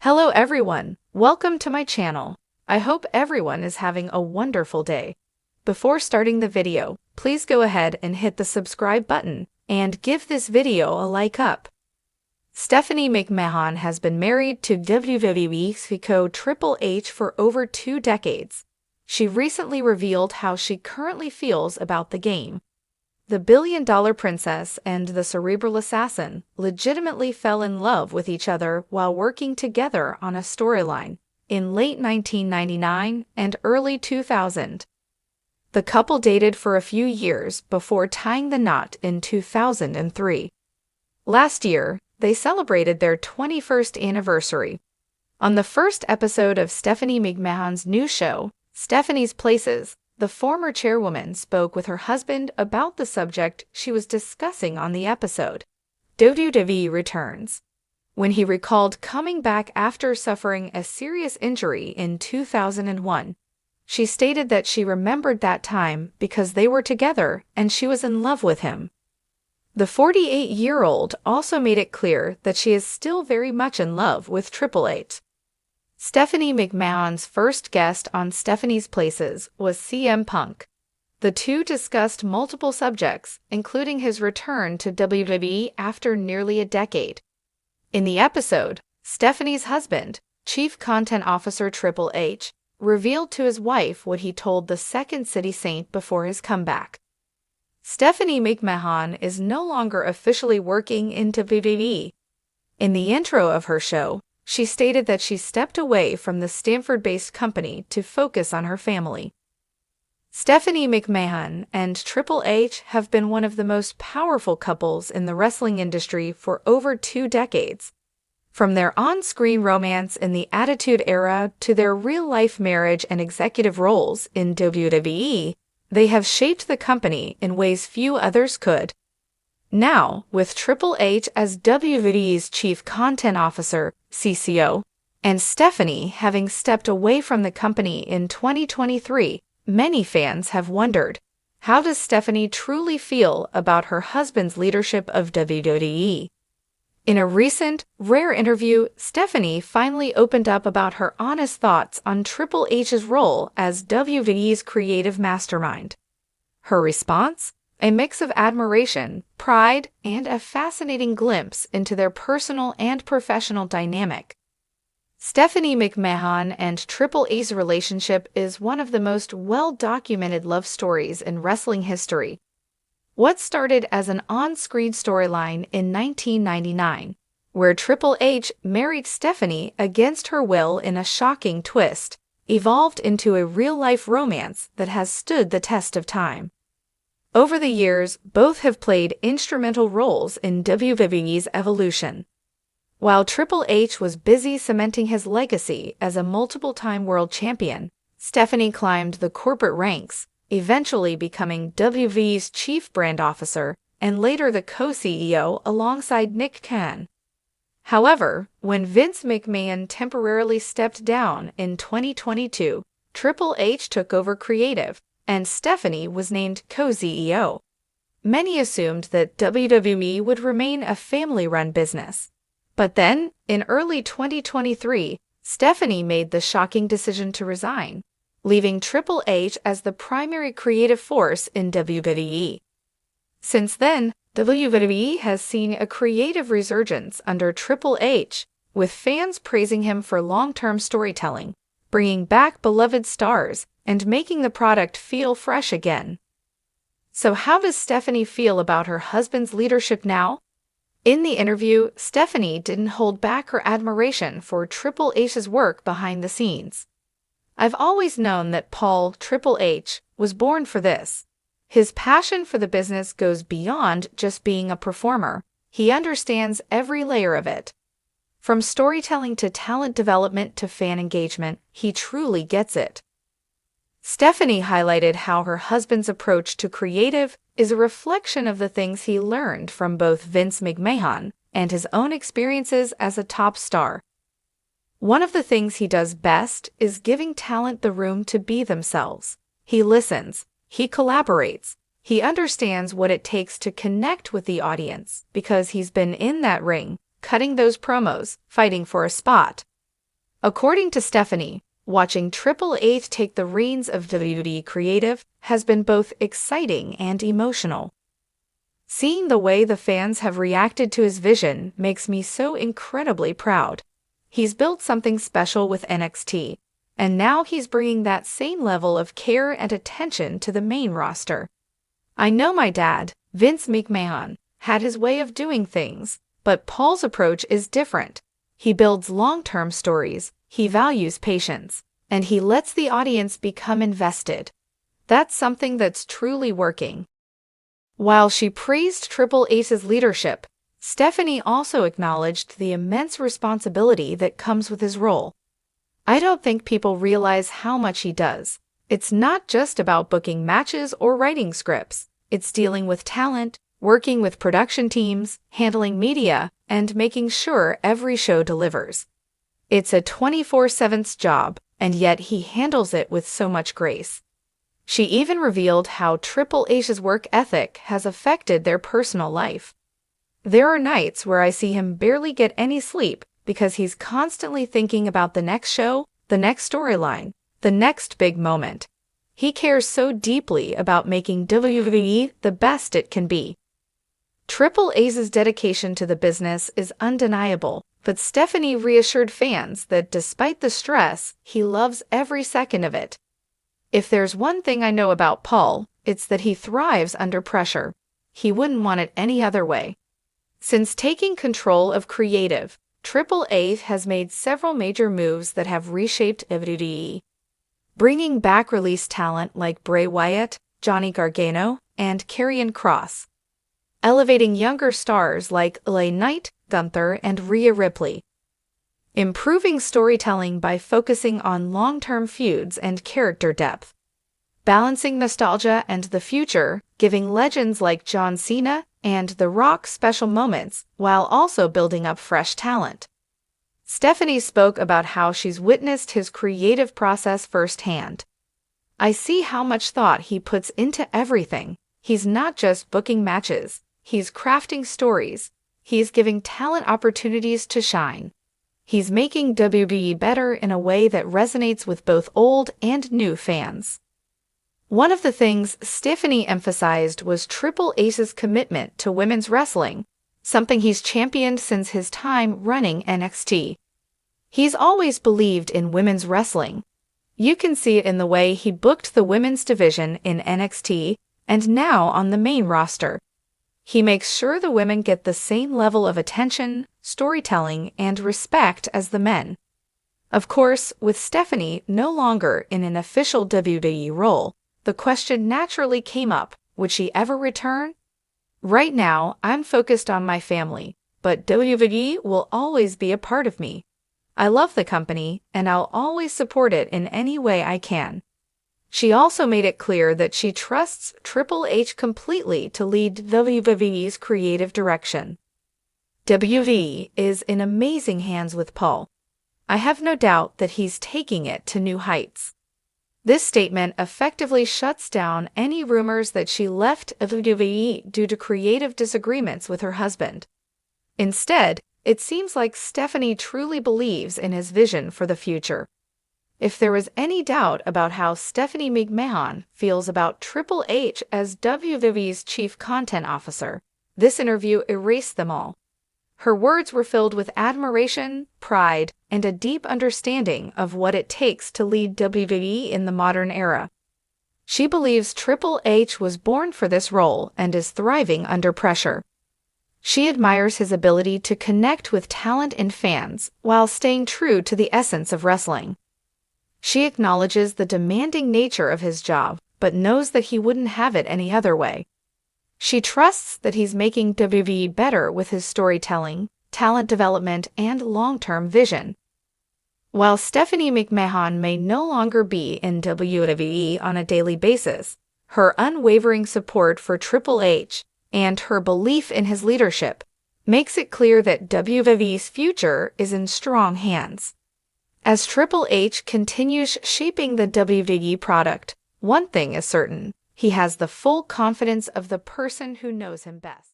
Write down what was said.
Hello everyone, welcome to my channel. I hope everyone is having a wonderful day. Before starting the video, please go ahead and hit the subscribe button and give this video a like up. Stephanie McMahon has been married to WWE CEO Triple H for over 2 decades. She recently revealed how she currently feels about the game. The billion-dollar princess and the cerebral assassin legitimately fell in love with each other while working together on a storyline in late 1999 and early 2000. The couple dated for a few years before tying the knot in 2003. Last year, they celebrated their 21st anniversary. On the first episode of Stephanie McMahon's new show, Stephanie's Places, the former chairwoman spoke with her husband about the subject she was discussing on the episode. WWE returns. When he recalled coming back after suffering a serious injury in 2001, she stated that she remembered that time because they were together and she was in love with him. The 48-year-old also made it clear that she is still very much in love with Triple H. Stephanie McMahon's first guest on Stephanie's Places was CM Punk. The two discussed multiple subjects, including his return to WWE after nearly a decade. In the episode, Stephanie's husband, Chief Content Officer Triple H, revealed to his wife what he told the Second City Saint before his comeback. Stephanie McMahon is no longer officially working in WWE. In the intro of her show, she stated that she stepped away from the Stanford-based company to focus on her family. Stephanie McMahon and Triple H have been one of the most powerful couples in the wrestling industry for over 2 decades. From their on-screen romance in the Attitude Era to their real-life marriage and executive roles in WWE, they have shaped the company in ways few others could. Now, with Triple H as WWE's Chief Content Officer, CCO, and Stephanie having stepped away from the company in 2023, many fans have wondered, how does Stephanie truly feel about her husband's leadership of WWE? In a recent, rare interview, Stephanie finally opened up about her honest thoughts on Triple H's role as WWE's creative mastermind. Her response? A mix of admiration, pride, and a fascinating glimpse into their personal and professional dynamic. Stephanie McMahon and Triple H's relationship is one of the most well-documented love stories in wrestling history. What started as an on-screen storyline in 1999, where Triple H married Stephanie against her will in a shocking twist, evolved into a real-life romance that has stood the test of time. Over the years, both have played instrumental roles in WWE's evolution. While Triple H was busy cementing his legacy as a multiple-time world champion, Stephanie climbed the corporate ranks, eventually becoming WWE's chief brand officer and later the co-CEO alongside Nick Khan. However, when Vince McMahon temporarily stepped down in 2022, Triple H took over creative, and Stephanie was named co-CEO. Many assumed that WWE would remain a family-run business. But then, in early 2023, Stephanie made the shocking decision to resign, leaving Triple H as the primary creative force in WWE. Since then, WWE has seen a creative resurgence under Triple H, with fans praising him for long-term storytelling, bringing back beloved stars, and making the product feel fresh again. So how does Stephanie feel about her husband's leadership now? In the interview, Stephanie didn't hold back her admiration for Triple H's work behind the scenes. I've always known that Paul Triple H was born for this. His passion for the business goes beyond just being a performer. He understands every layer of it. From storytelling to talent development to fan engagement, he truly gets it. Stephanie highlighted how her husband's approach to creative is a reflection of the things he learned from both Vince McMahon and his own experiences as a top star. One of the things he does best is giving talent the room to be themselves. He listens, he collaborates, he understands what it takes to connect with the audience because he's been in that ring, cutting those promos, fighting for a spot. According to Stephanie, watching Triple H take the reins of WWE Creative has been both exciting and emotional. Seeing the way the fans have reacted to his vision makes me so incredibly proud. He's built something special with NXT, and now he's bringing that same level of care and attention to the main roster. I know my dad, Vince McMahon, had his way of doing things, but Paul's approach is different. He builds long-term stories, he values patience, and he lets the audience become invested. That's something that's truly working. While she praised Triple H's leadership, Stephanie also acknowledged the immense responsibility that comes with his role. I don't think people realize how much he does. It's not just about booking matches or writing scripts. It's dealing with talent, working with production teams, handling media, and making sure every show delivers. It's a 24/7 job, and yet he handles it with so much grace. She even revealed how Triple H's work ethic has affected their personal life. There are nights where I see him barely get any sleep because he's constantly thinking about the next show, the next storyline, the next big moment. He cares so deeply about making WWE the best it can be. Triple H's dedication to the business is undeniable, but Stephanie reassured fans that despite the stress, he loves every second of it. If there's one thing I know about Paul, it's that he thrives under pressure. He wouldn't want it any other way. Since taking control of creative, Triple H has made several major moves that have reshaped WWE. Bringing back released talent like Bray Wyatt, Johnny Gargano, and Karrion Kross. Elevating younger stars like LA Knight, Gunther, and Rhea Ripley. Improving storytelling by focusing on long-term feuds and character depth. Balancing nostalgia and the future, giving legends like John Cena and The Rock special moments while also building up fresh talent. Stephanie spoke about how she's witnessed his creative process firsthand. I see how much thought he puts into everything. He's not just booking matches, he's crafting stories. He's giving talent opportunities to shine. He's making WWE better in a way that resonates with both old and new fans. One of the things Stephanie emphasized was Triple H's commitment to women's wrestling, something he's championed since his time running NXT. He's always believed in women's wrestling. You can see it in the way he booked the women's division in NXT and now on the main roster. He makes sure the women get the same level of attention, storytelling, and respect as the men. Of course, with Stephanie no longer in an official WWE role, the question naturally came up, would she ever return? Right now, I'm focused on my family, but WWE will always be a part of me. I love the company, and I'll always support it in any way I can. She also made it clear that she trusts Triple H completely to lead WWE's creative direction. WWE is in amazing hands with Paul. I have no doubt that he's taking it to new heights. This statement effectively shuts down any rumors that she left WWE due to creative disagreements with her husband. Instead, it seems like Stephanie truly believes in his vision for the future. If there was any doubt about how Stephanie McMahon feels about Triple H as WWE's chief content officer, this interview erased them all. Her words were filled with admiration, pride, and a deep understanding of what it takes to lead WWE in the modern era. She believes Triple H was born for this role and is thriving under pressure. She admires his ability to connect with talent and fans while staying true to the essence of wrestling. She acknowledges the demanding nature of his job, but knows that he wouldn't have it any other way. She trusts that he's making WWE better with his storytelling, talent development, and long-term vision. While Stephanie McMahon may no longer be in WWE on a daily basis, her unwavering support for Triple H and her belief in his leadership makes it clear that WWE's future is in strong hands. As Triple H continues shaping the WWE product, one thing is certain: he has the full confidence of the person who knows him best.